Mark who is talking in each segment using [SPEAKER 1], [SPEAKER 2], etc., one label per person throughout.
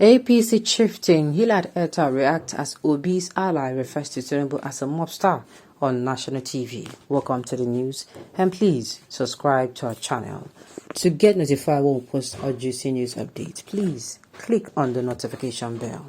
[SPEAKER 1] APC chieftain Hilad Etta reacts as Obi's ally refers to Tinubu as a mobster on national TV. Welcome to the news, and please subscribe to our channel. To get notified when we post our juicy news updates, please click on the notification bell.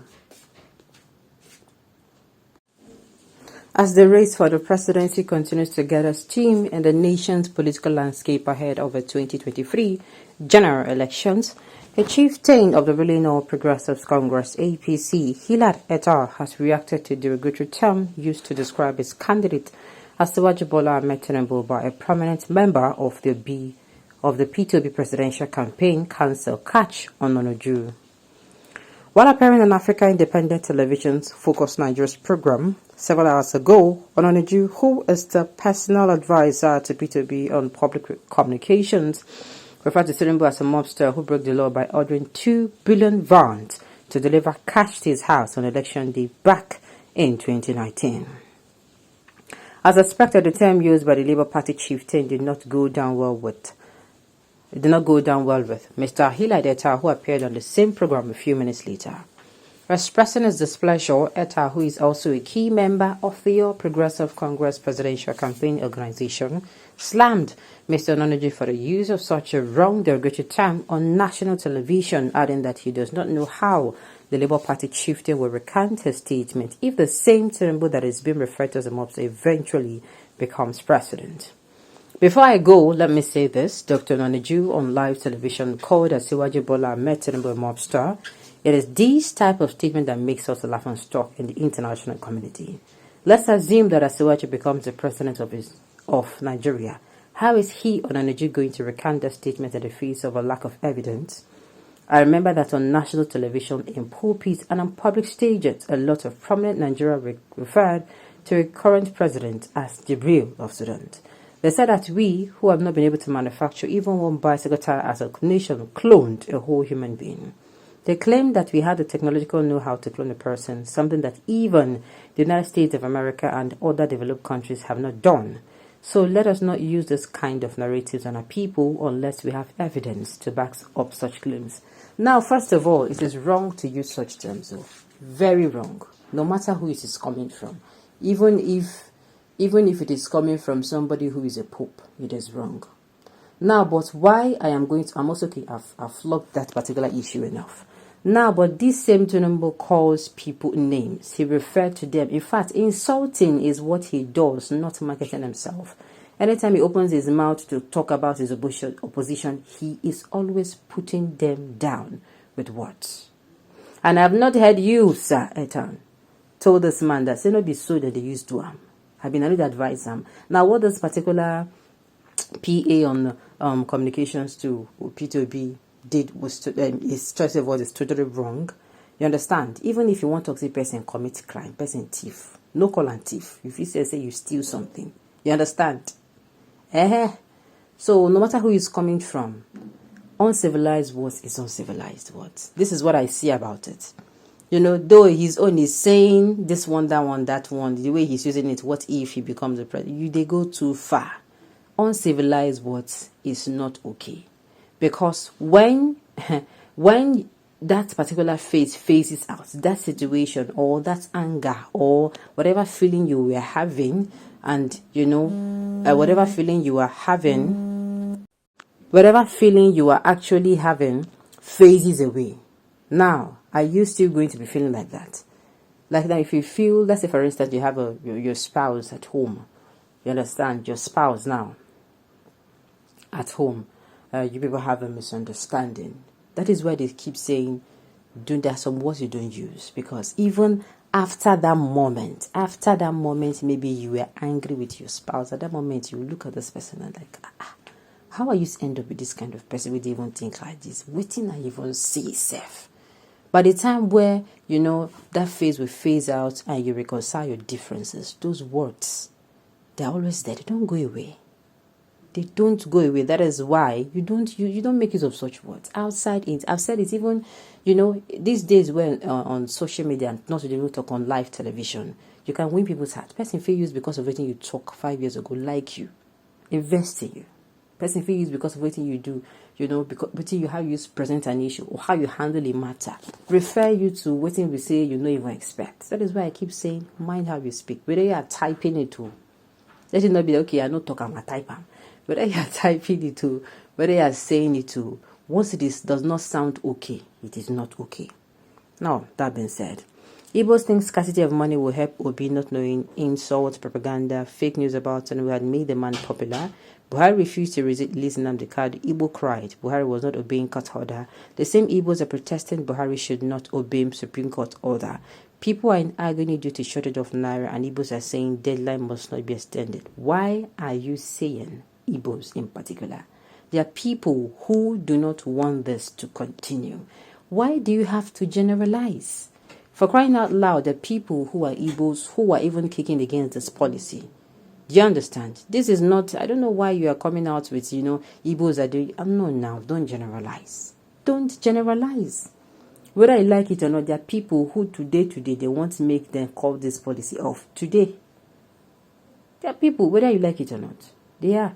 [SPEAKER 1] As the race for the presidency continues to gather steam in the nation's political landscape ahead of the 2023 general elections, the chieftain of the ruling All Progressives Congress (APC), Hilad Etta, has reacted to the derogatory term used to describe his candidate Asiwaju Bola Ahmed Tinubu by a prominent member of the P2B presidential campaign council Catch on Onoju. While appearing on Africa Independent Television's Focus Nigeria's program several hours ago, Onoju, who is the personal advisor to P2B on public communications, referred to Tinubu as a mobster who broke the law by ordering 2 billion vands to deliver cash to his house on election day back in 2019. As expected, the term used by the Labour Party chieftain did not go down well with Mr. Hilad Etta, who appeared on the same program a few minutes later. Expressing his displeasure, Etta, who is also a key member of the All Progressive Congress Presidential Campaign Organization, slammed Mr. Onoju for the use of such a wrong derogatory term on national television, adding that he does not know how the Labour Party chieftain will recant his statement if the same Tinubu that is being referred to as a mobster eventually becomes president. Before I go, let me say this. Dr. Onoju on live television called Asiwaju Bola Ahmed Tinubu a mobster. It is this type of statement that makes us a laughing stock in the international community. Let's assume that Asiwaju becomes the president of Nigeria. How is he, Onoju, going to recant that statement in the face of a lack of evidence? I remember that on national television, in pulpits, and on public stages, a lot of prominent Nigerians referred to a current president as Jibril of Sudan. They said that we, who have not been able to manufacture even one bicycle tire as a nation, cloned a whole human being. They claimed that we had the technological know-how to clone a person, something that even the United States of America and other developed countries have not done. So let us not use this kind of narratives on our people unless we have evidence to back up such claims. Now, first of all, it is wrong to use such terms, though. Very wrong. No matter who it is coming from. Even if it is coming from somebody who is a pope, it is wrong. Now, but why I'm also okay, I've flogged that particular issue enough. Now, but this same Tinubu calls people names. He referred to them. In fact, insulting is what he does, not marketing himself. Anytime he opens his mouth to talk about his opposition, he is always putting them down with words. And I have not heard you, Sir Etan, told this man that, say not be so that they used to him. I've been able to advise him. Now, what this particular PA on communications to P2B did was his choice of words is totally wrong. You understand? Even if you want to see person commit crime, person thief, no call and thief. If you say you steal something, you understand? So no matter who is coming from, uncivilized words is uncivilized words. This is what I see about it. You know, though his own is saying this one, that one, that one, the way he's using it, what if he becomes a president? They go too far. Uncivilized words is not okay. Because when that particular phase phases out, that situation or that anger or whatever feeling you were having, and whatever feeling you are actually having phases away. Now, are you still going to be feeling like that? Like that, if you feel, let's say for instance, you have your spouse at home. You understand? Your spouse now at home. You people have a misunderstanding. That is why they keep saying, there are some words you don't use. Because even after that moment, maybe you were angry with your spouse. At that moment, you look at this person and like, how are you end up with this kind of person? We didn't even think like this. Waiting and even see self. By the time where, that phase will phase out and you reconcile your differences, those words, they're always there. They don't go away. They don't go away. That is why you don't make use of such words outside it. I've said it even, these days when on social media and not to even talk on live television, you can win people's heart. Person feel used because of everything you talk 5 years ago, like you, invest in you. Person feel use because of what you do, because what you how you present an issue or how you handle a matter. Refer you to what we say you even expect. That is why I keep saying, mind how you speak. Whether you are typing it to, let it not be okay, I no talk, I'm a typer. Whether you are typing it to, whether you are saying it to, once it does not sound okay, it is not okay. Now, that being said, Igbos think scarcity of money will help Obi, not knowing insults, propaganda, fake news about Tinubu had made the man popular. Buhari refused to release Nnamdi Kanu. Igbo cried. Buhari was not obeying court order. The same Igbos are protesting Buhari should not obey Supreme Court order. People are in agony due to shortage of naira, and Igbos are saying deadline must not be extended. Why are you saying Igbos in particular? There are people who do not want this to continue. Why do you have to generalize? For crying out loud, the people who are Igbos who are even kicking against this policy. Do you understand? This is not, I don't know why you are coming out with, Igbos are doing, no, now, don't generalize. Don't generalize. Whether you like it or not, there are people who today, they want to make them call this policy off. Today. There are people, whether you like it or not, they are.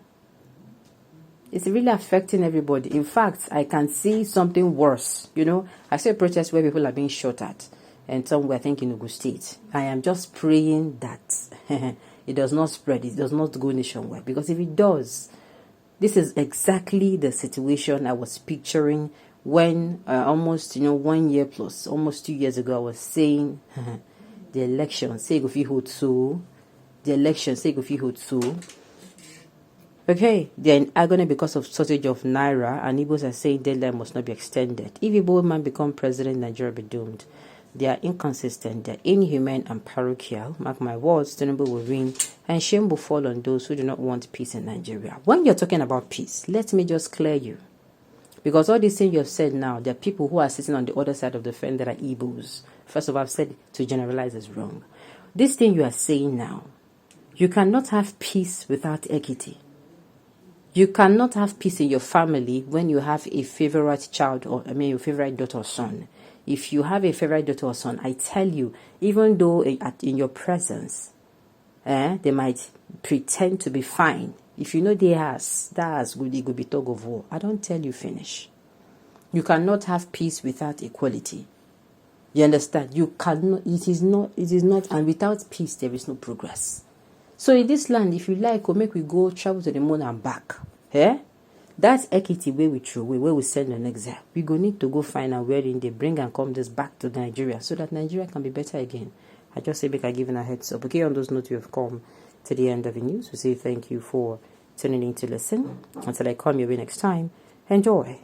[SPEAKER 1] It's really affecting everybody. In fact, I can see something worse. I see a protest where people are being shot at. And somewhere, I think in Ogun State. I am just praying that it does not spread. It does not go nationwide. Because if it does, this is exactly the situation I was picturing when almost, 1 year plus, almost 2 years ago, I was saying the election, say go fit hold so. The election, say go fit hold so. Okay, they are in agony because of shortage of naira, and Igbos are saying deadline must not be extended. If Igbo man become president, Nigeria will be doomed. They are inconsistent, they are inhumane and parochial. Mark my words, Tinubu will win, and shame will fall on those who do not want peace in Nigeria. When you're talking about peace, let me just clear you. Because all these things you have said now, there are people who are sitting on the other side of the fence that are Igbos. First of all, I've said to generalize is wrong. This thing you are saying now, you cannot have peace without equity. You cannot have peace in your family when you have a favorite child your favorite daughter or son. If you have a favorite daughter or son, I tell you, even though in your presence, they might pretend to be fine. If you know that's good, it could be tug of war. I don't tell you finish. You cannot have peace without equality. You understand? You cannot. It is not, and without peace there is no progress. So in this land, if you like, we'll make we go travel to the moon and back. That's equity where we throw away, where we send an exile. We go need to go find out wherein they bring and come this back to Nigeria so that Nigeria can be better again. I just say because I given a heads up. Okay, on those notes, we have come to the end of the news. We say thank you for tuning in to listen. Until I come your way next time, enjoy.